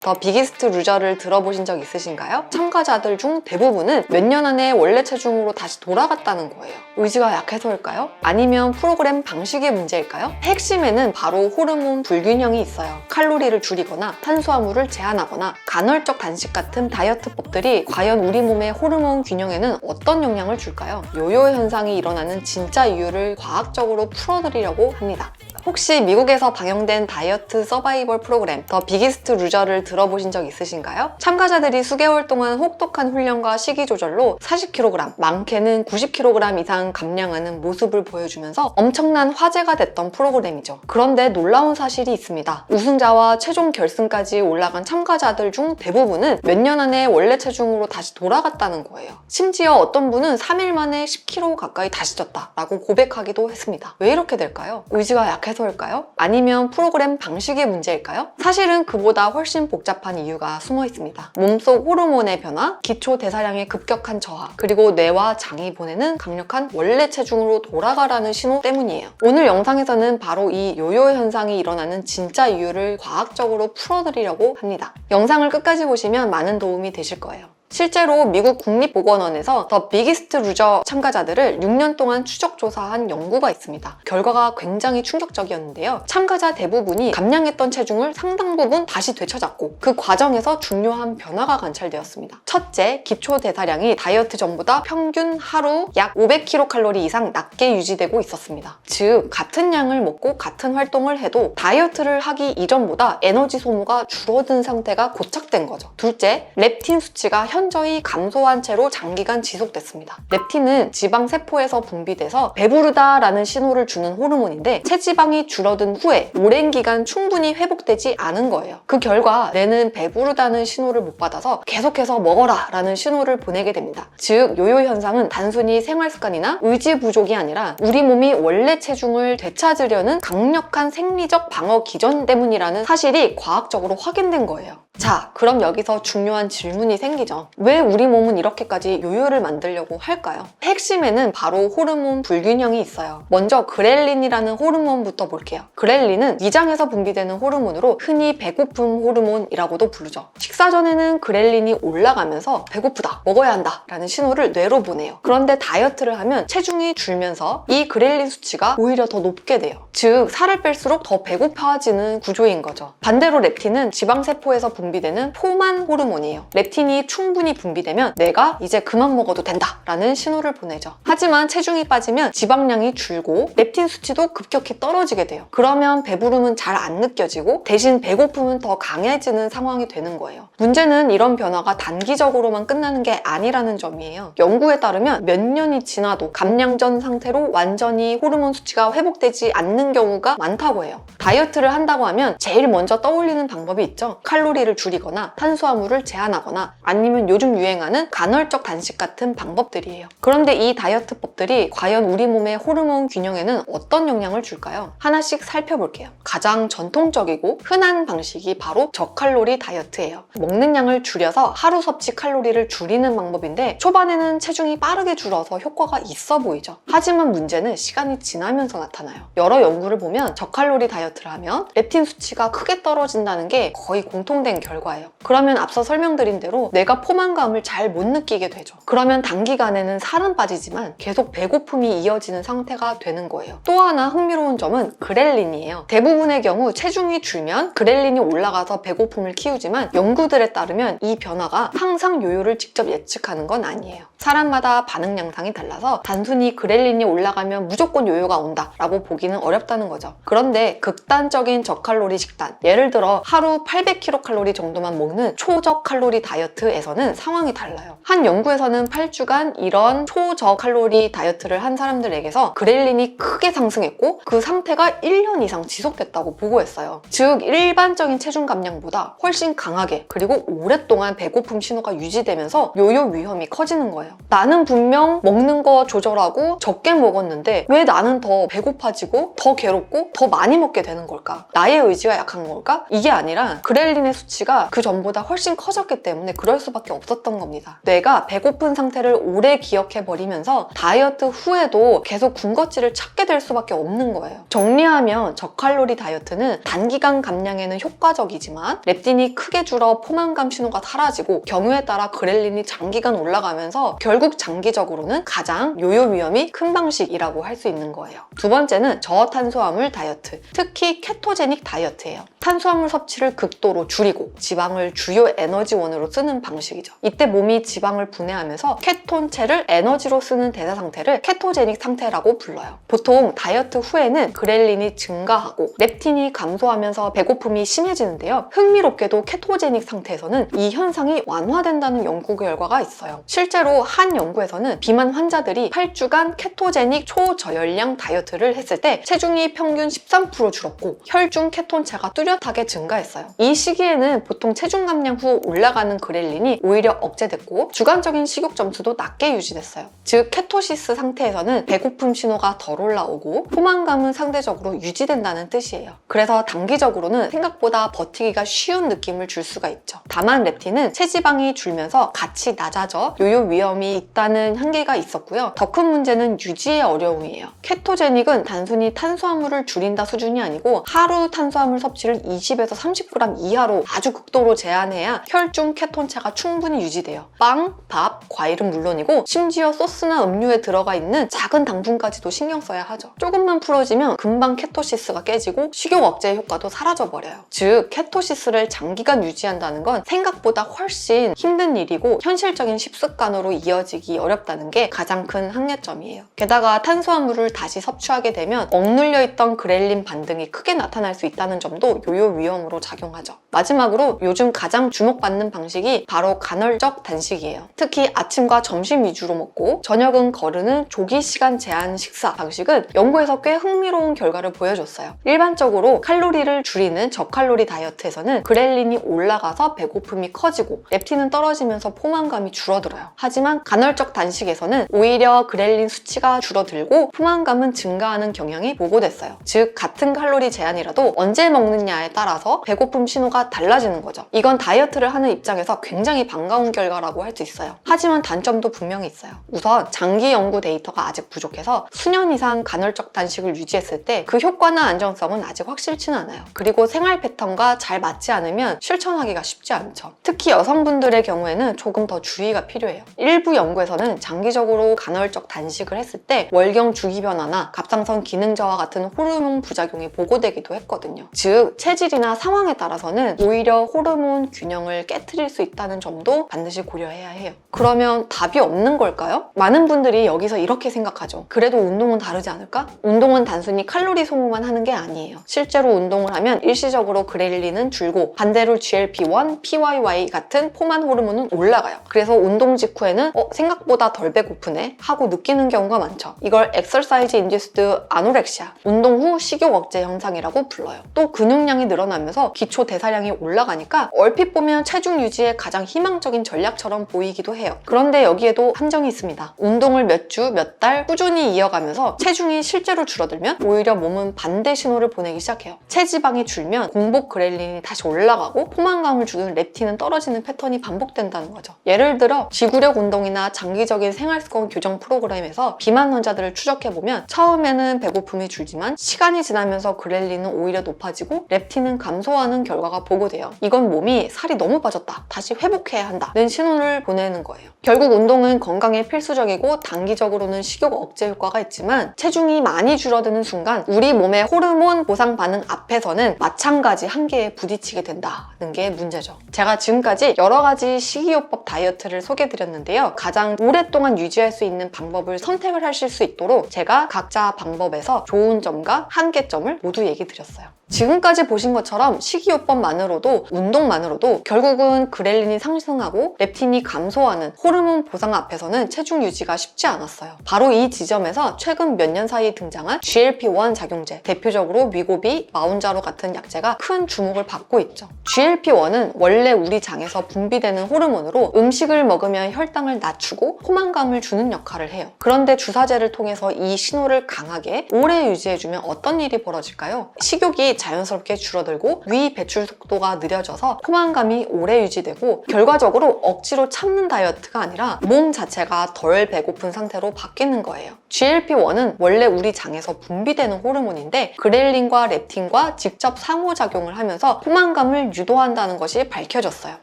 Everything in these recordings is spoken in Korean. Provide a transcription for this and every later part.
더 비기스트 루저를 들어보신 적 있으신가요? 참가자들 중 대부분은 몇 년 안에 원래 체중으로 다시 돌아갔다는 거예요. 의지가 약해서일까요? 아니면 프로그램 방식의 문제일까요? 핵심에는 바로 호르몬 불균형이 있어요. 칼로리를 줄이거나 탄수화물을 제한하거나 간헐적 단식 같은 다이어트법들이 과연 우리 몸의 호르몬 균형에는 어떤 영향을 줄까요? 요요 현상이 일어나는 진짜 이유를 과학적으로 풀어드리려고 합니다. 혹시 미국에서 방영된 다이어트 서바이벌 프로그램 더 비기스트 루저를 들어보신 적 있으신가요? 참가자들이 수개월 동안 혹독한 훈련과 식이 조절로 40kg, 많게는 90kg 이상 감량하는 모습을 보여주면서 엄청난 화제가 됐던 프로그램이죠. 그런데 놀라운 사실이 있습니다. 우승자와 최종 결승까지 올라간 참가자들 중 대부분은 몇 년 안에 원래 체중으로 다시 돌아갔다는 거예요. 심지어 어떤 분은 3일 만에 10kg 가까이 다시 쪘다라고 고백하기도 했습니다. 왜 이렇게 될까요? 의지가 약해서일까요? 아니면 프로그램 방식의 문제일까요? 사실은 그보다 훨씬 복잡한 이유가 숨어 있습니다. 몸속 호르몬의 변화, 기초 대사량의 급격한 저하, 그리고 뇌와 장이 보내는 강력한 원래 체중으로 돌아가라는 신호 때문이에요. 오늘 영상에서는 바로 이 요요 현상이 일어나는 진짜 이유를 과학적으로 풀어드리려고 합니다. 영상을 끝까지 보시면 많은 도움이 되실 거예요. 실제로 미국 국립보건원에서 더 비기스트 루저 참가자들을 6년 동안 추적 조사한 연구가 있습니다. 결과가 굉장히 충격적이었는데요. 참가자 대부분이 감량했던 체중을 상당 부분 다시 되찾았고 그 과정에서 중요한 변화가 관찰되었습니다. 첫째, 기초 대사량이 다이어트 전보다 평균 하루 약 500kcal 이상 낮게 유지되고 있었습니다. 즉, 같은 양을 먹고 같은 활동을 해도 다이어트를 하기 이전보다 에너지 소모가 줄어든 상태가 고착된 거죠. 둘째, 렙틴 수치가 현저히 감소한 채로 장기간 지속됐습니다. 렙틴은 지방 세포에서 분비돼서 배부르다라는 신호를 주는 호르몬인데 체지방이 줄어든 후에 오랜 기간 충분히 회복되지 않은 거예요. 그 결과 뇌는 배부르다는 신호를 못 받아서 계속해서 먹어라 라는 신호를 보내게 됩니다. 즉, 요요 현상은 단순히 생활 습관이나 의지 부족이 아니라 우리 몸이 원래 체중을 되찾으려는 강력한 생리적 방어 기전 때문이라는 사실이 과학적으로 확인된 거예요. 자, 그럼 여기서 중요한 질문이 생기죠. 왜 우리 몸은 이렇게까지 요요를 만들려고 할까요? 핵심에는 바로 호르몬 불균형이 있어요. 먼저 그렐린이라는 호르몬부터 볼게요. 그렐린은 위장에서 분비되는 호르몬으로 흔히 배고픔 호르몬이라고도 부르죠. 식사 전에는 그렐린이 올라가면서 배고프다, 먹어야 한다 라는 신호를 뇌로 보내요. 그런데 다이어트를 하면 체중이 줄면서 이 그렐린 수치가 오히려 더 높게 돼요. 즉, 살을 뺄수록 더 배고파지는 구조인 거죠. 반대로 렙틴은 지방세포에서 분비되는 포만 호르몬이에요. 렙틴이 충분히 분비되면 내가 이제 그만 먹어도 된다 라는 신호를 보내죠. 하지만 체중이 빠지면 지방량이 줄고 렙틴 수치도 급격히 떨어지게 돼요. 그러면 배부름은 잘 안 느껴지고 대신 배고픔은 더 강해지는 상황이 되는 거예요. 문제는 이런 변화가 단기적으로만 끝나는 게 아니라는 점이에요. 연구에 따르면 몇 년이 지나도 감량 전 상태로 완전히 호르몬 수치가 회복되지 않는 경우가 많다고 해요. 다이어트를 한다고 하면 제일 먼저 떠올리는 방법이 있죠. 칼로리를 줄이거나 탄수화물을 제한하거나 아니면 요즘 유행하는 간헐적 단식 같은 방법들이에요. 그런데 이 다이어트법들이 과연 우리 몸의 호르몬 균형에는 어떤 영향을 줄까요? 하나씩 살펴볼게요. 가장 전통적이고 흔한 방식이 바로 저칼로리 다이어트예요. 먹는 양을 줄여서 하루 섭취 칼로리를 줄이는 방법인데 초반에는 체중이 빠르게 줄어서 효과가 있어 보이죠. 하지만 문제는 시간이 지나면서 나타나요. 여러 연구를 보면 저칼로리 다이어트를 하면 렙틴 수치가 크게 떨어진다는 게 거의 공통된 결과예요. 그러면 앞서 설명드린 대로 뇌가 포만감을 잘 못 느끼게 되죠. 그러면 단기간에는 살은 빠지지만 계속 배고픔이 이어지는 상태가 되는 거예요. 또 하나 흥미로운 점은 그렐린이에요. 대부분의 경우 체중이 줄면 그렐린이 올라가서 배고픔을 키우지만 연구들에 따르면 이 변화가 항상 요요를 직접 예측하는 건 아니에요. 사람마다 반응 양상이 달라서 단순히 그렐린이 올라가면 무조건 요요가 온다 라고 보기는 어렵다는 거죠. 그런데 극단적인 저칼로리 식단, 예를 들어 하루 800kcal 정도만 먹는 초저칼로리 다이어트에서는 상황이 달라요. 한 연구에서는 8주간 이런 초저칼로리 다이어트를 한 사람들에게서 그렐린이 크게 상승했고 그 상태가 1년 이상 지속됐다고 보고했어요. 즉, 일반적인 체중 감량보다 훨씬 강하게 그리고 오랫동안 배고픔 신호가 유지되면서 요요 위험이 커지는 거예요. 나는 분명 먹는 거 조절하고 적게 먹었는데 왜 나는 더 배고파지고 더 괴롭고 더 많이 먹게 되는 걸까? 나의 의지가 약한 걸까? 이게 아니라 그렐린의 수치가 수치가 그 전보다 훨씬 커졌기 때문에 그럴 수밖에 없었던 겁니다. 뇌가 배고픈 상태를 오래 기억해버리면서 다이어트 후에도 계속 군것질을 찾게 될 수밖에 없는 거예요. 정리하면 저칼로리 다이어트는 단기간 감량에는 효과적이지만 렙틴이 크게 줄어 포만감 신호가 사라지고 경우에 따라 그렐린이 장기간 올라가면서 결국 장기적으로는 가장 요요 위험이 큰 방식이라고 할 수 있는 거예요. 두 번째는 저탄수화물 다이어트, 특히 케토제닉 다이어트예요. 탄수화물 섭취를 극도로 줄이고 지방을 주요 에너지원으로 쓰는 방식이죠. 이때 몸이 지방을 분해하면서 케톤체를 에너지로 쓰는 대사 상태를 케토제닉 상태라고 불러요. 보통 다이어트 후에는 그렐린이 증가하고 렙틴이 감소하면서 배고픔이 심해지는데요. 흥미롭게도 케토제닉 상태에서는 이 현상이 완화된다는 연구 결과가 있어요. 실제로 한 연구에서는 비만 환자들이 8주간 케토제닉 초저열량 다이어트를 했을 때 체중이 평균 13% 줄었고 혈중 케톤체가 뚜렷하게 증가했어요. 이 시기에는 보통 체중 감량 후 올라가는 그렐린이 오히려 억제됐고 주관적인 식욕 점수도 낮게 유지됐어요. 즉 케토시스 상태에서는 배고픔 신호가 덜 올라오고 포만감은 상대적으로 유지된다는 뜻이에요. 그래서 단기적으로는 생각보다 버티기가 쉬운 느낌을 줄 수가 있죠. 다만 렙틴은 체지방이 줄면서 같이 낮아져 요요 위험이 있다는 한계가 있었고요. 더 큰 문제는 유지의 어려움이에요. 케토제닉은 단순히 탄수화물을 줄인다 수준이 아니고 하루 탄수화물 섭취를 20에서 30g 이하로 아주 극도로 제한해야 혈중 케톤체가 충분히 유지돼요. 빵, 밥, 과일은 물론이고 심지어 소스나 음료에 들어가 있는 작은 당분까지도 신경 써야 하죠. 조금만 풀어지면 금방 케토시스가 깨지고 식욕 억제 효과도 사라져버려요. 즉 케토시스를 장기간 유지한다는 건 생각보다 훨씬 힘든 일이고 현실적인 식습관으로 이어지기 어렵다는 게 가장 큰 한계점이에요. 게다가 탄수화물을 다시 섭취하게 되면 억눌려 있던 그렐린 반등이 크게 나타날 수 있다는 점도 요요 위험으로 작용하죠. 마지막으로 요즘 가장 주목받는 방식이 바로 간헐적 단식이에요. 특히 아침과 점심 위주로 먹고 저녁은 거르는 조기 시간 제한 식사 방식은 연구에서 꽤 흥미로운 결과를 보여줬어요. 일반적으로 칼로리를 줄이는 저칼로리 다이어트에서는 그렐린이 올라가서 배고픔이 커지고 렙틴은 떨어지면서 포만감이 줄어들어요. 하지만 간헐적 단식에서는 오히려 그렐린 수치가 줄어들고 포만감은 증가하는 경향이 보고됐어요. 즉 같은 칼로리 제한이라도 언제 먹느냐에 따라서 배고픔 신호가 달라지는 거죠. 이건 다이어트를 하는 입장에서 굉장히 반가운 결과라고 할 수 있어요. 하지만 단점도 분명히 있어요. 우선 장기 연구 데이터가 아직 부족해서 수년 이상 간헐적 단식을 유지했을 때 그 효과나 안정성은 아직 확실치는 않아요. 그리고 생활 패턴과 잘 맞지 않으면 실천하기가 쉽지 않죠. 특히 여성분들의 경우에는 조금 더 주의가 필요해요. 일부 연구에서는 장기적으로 간헐적 단식을 했을 때 월경 주기 변화나 갑상선 기능 저하 같은 호르몬 부작용이 보고되기도 했거든요. 즉 체질이나 상황에 따라서는 오히려 호르몬 균형을 깨트릴 수 있다는 점도 반드시 고려해야 해요. 그러면 답이 없는 걸까요? 많은 분들이 여기서 이렇게 생각하죠. 그래도 운동은 다르지 않을까? 운동은 단순히 칼로리 소모만 하는 게 아니에요. 실제로 운동을 하면 일시적으로 그렐린은 줄고 반대로 GLP-1, PYY 같은 포만 호르몬은 올라가요. 그래서 운동 직후에는 생각보다 덜 배고프네 하고 느끼는 경우가 많죠. 이걸 exercise induced anorexia, 운동 후 식욕 억제 현상이라고 불러요. 또 근육량이 늘어나면서 기초 대사량이 올라가니까 얼핏 보면 체중 유지에 가장 희망적인 전략처럼 보이기도 해요. 그런데 여기에도 한정이 있습니다. 운동을 몇 주, 몇 달 꾸준히 이어가면서 체중이 실제로 줄어들면 오히려 몸은 반대 신호를 보내기 시작해요. 체지방이 줄면 공복 그렐린이 다시 올라가고 포만감을 주는 렙틴은 떨어지는 패턴이 반복된다는 거죠. 예를 들어 지구력 운동이나 장기적인 생활습관 교정 프로그램에서 비만 환자들을 추적해보면 처음에는 배고픔이 줄지만 시간이 지나면서 그렐린은 오히려 높아지고 렙틴은 감소하는 결과가 보고돼요. 이건 몸이 살이 너무 빠졌다, 다시 회복해야 한다는 신호를 보내는 거예요. 결국 운동은 건강에 필수적이고 단기적으로는 식욕 억제 효과가 있지만 체중이 많이 줄어드는 순간 우리 몸의 호르몬 보상 반응 앞에서는 마찬가지 한계에 부딪히게 된다는 게 문제죠. 제가 지금까지 여러 가지 식이요법 다이어트를 소개해드렸는데요. 가장 오랫동안 유지할 수 있는 방법을 선택을 하실 수 있도록 제가 각자 방법에서 좋은 점과 한계점을 모두 얘기 드렸어요. 지금까지 보신 것처럼 식이요법만으로도 운동만으로도 결국은 그렐린이 상승하고 렙틴이 감소하는 호르몬 보상 앞에서는 체중 유지가 쉽지 않았어요. 바로 이 지점에서 최근 몇 년 사이 등장한 GLP-1 작용제, 대표적으로 위고비, 마운자로 같은 약제가 큰 주목을 받고 있죠. GLP-1은 원래 우리 장에서 분비되는 호르몬으로 음식을 먹으면 혈당을 낮추고 포만감을 주는 역할을 해요. 그런데 주사제를 통해서 이 신호를 강하게 오래 유지해주면 어떤 일이 벌어질까요? 식욕이 자연스럽게 줄어들고 위 배출 속도가 느려져서 포만감이 오래 유지되고 결과적으로 억지로 참는 다이어트가 아니라 몸 자체가 덜 배고픈 상태로 바뀌는 거예요. GLP-1은 원래 우리 장에서 분비되는 호르몬인데 그렐린과 렙틴과 직접 상호작용을 하면서 포만감을 유도한다는 것이 밝혀졌어요.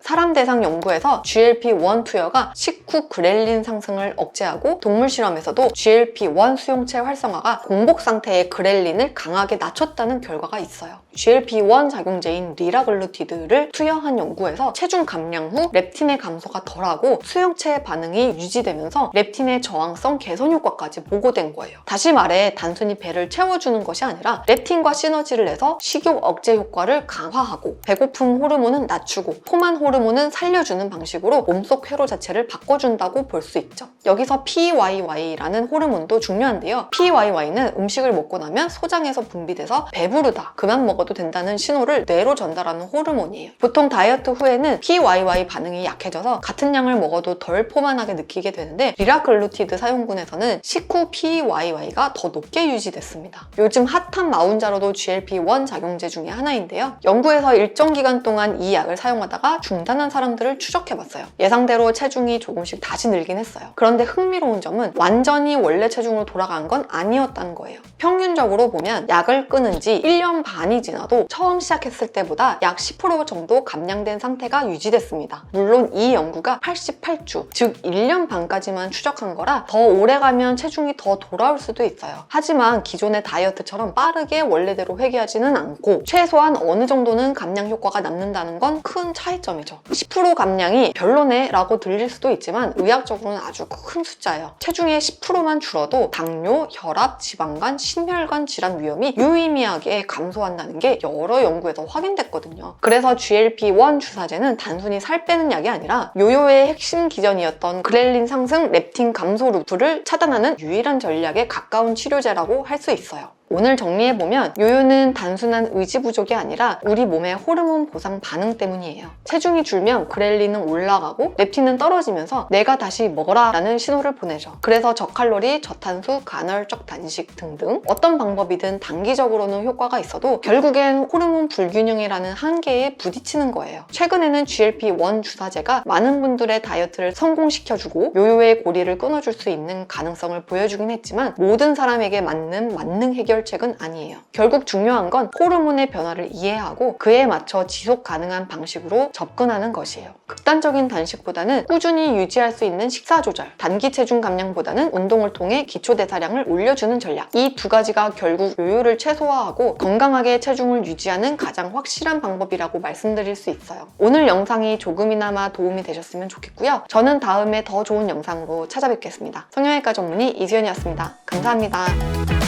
사람 대상 연구에서 GLP-1 투여가 식후 그렐린 상승을 억제하고 동물 실험에서도 GLP-1 수용체 활성화가 공복 상태의 그렐린을 강하게 낮췄다는 결과가 있어요. GLP-1 작용제인 리라글루티드를 투여한 연구에서 체중 감량 후 렙틴의 감소가 덜하고 수용체의 반응이 유지되면서 렙틴의 저항성 개선 효과까지 보고된 거예요. 다시 말해 단순히 배를 채워주는 것이 아니라 렙틴과 시너지를 내서 식욕 억제 효과를 강화하고 배고픔 호르몬은 낮추고 포만 호르몬은 살려주는 방식으로 몸속 회로 자체를 바꿔준다고 볼 수 있죠. 여기서 PYY라는 호르몬도 중요한데요. PYY는 음식을 먹고 나면 소장에서 분비돼서 배부르다, 그만 먹어도 된다는 신호를 뇌로 전달하는 호르몬이에요. 보통 다이어트 후에는 PYY 반응이 약해져서 같은 양을 먹어도 덜 포만하게 느끼게 되는데 리라글루티드 사용군에서는 식후 PYY가 더 높게 유지됐습니다. 요즘 핫한 마운자로도 GLP-1 작용제 중에 하나인데요. 연구에서 일정 기간 동안 이 약을 사용하다가 중단한 사람들을 추적해봤어요. 예상대로 체중이 조금씩 다시 늘긴 했어요. 그런데 흥미로운 점은 완전히 원래 체중으로 돌아간 건 아니었다는 거예요. 평균적으로 보면 약을 끊은 지 1년 반이 지나도 처음 시작했을 때보다 약 10% 정도 감량된 상태가 유지됐습니다. 물론 이 연구가 88주, 즉 1년 반까지만 추적한 거라 더 오래 가면 체중이 더 돌아올 수도 있어요. 하지만 기존의 다이어트처럼 빠르게 원래대로 회귀하지는 않고 최소한 어느 정도는 감량 효과가 남는다는 건 큰 차이점이죠. 10% 감량이 별로네 라고 들릴 수도 있지만 의학적으로는 아주 큰 숫자예요. 체중의 10%만 줄어도 당뇨, 혈압, 지방간, 심혈관 질환 위험이 유의미하게 감소한다는 게 여러 연구에서 확인됐거든요. 그래서 GLP-1 주사제는 단순히 살 빼는 약이 아니라 요요의 핵심 기전이었던 그렐린 상승, 렙틴 감소 루트를 차단하는 유일한 전략에 가까운 치료제라고 할 수 있어요. 오늘 정리해보면 요요는 단순한 의지 부족이 아니라 우리 몸의 호르몬 보상 반응 때문이에요. 체중이 줄면 그렐린은 올라가고 렙틴은 떨어지면서 내가 다시 먹어라 라는 신호를 보내죠. 그래서 저칼로리, 저탄수, 간헐적 단식 등등 어떤 방법이든 단기적으로는 효과가 있어도 결국엔 호르몬 불균형이라는 한계에 부딪히는 거예요. 최근에는 GLP-1 주사제가 많은 분들의 다이어트를 성공시켜주고 요요의 고리를 끊어줄 수 있는 가능성을 보여주긴 했지만 모든 사람에게 맞는 만능 해결책은 아니에요. 결국 중요한 건 호르몬의 변화를 이해하고 그에 맞춰 지속 가능한 방식으로 접근하는 것이에요. 극단적인 단식보다는 꾸준히 유지할 수 있는 식사 조절, 단기 체중 감량보다는 운동을 통해 기초 대사량을 올려주는 전략, 이 두 가지가 결국 요요를 최소화하고 건강하게 체중을 유지하는 가장 확실한 방법이라고 말씀드릴 수 있어요. 오늘 영상이 조금이나마 도움이 되셨으면 좋겠고요. 저는 다음에 더 좋은 영상으로 찾아뵙겠습니다. 성형외과 전문의 이수연이었습니다. 감사합니다.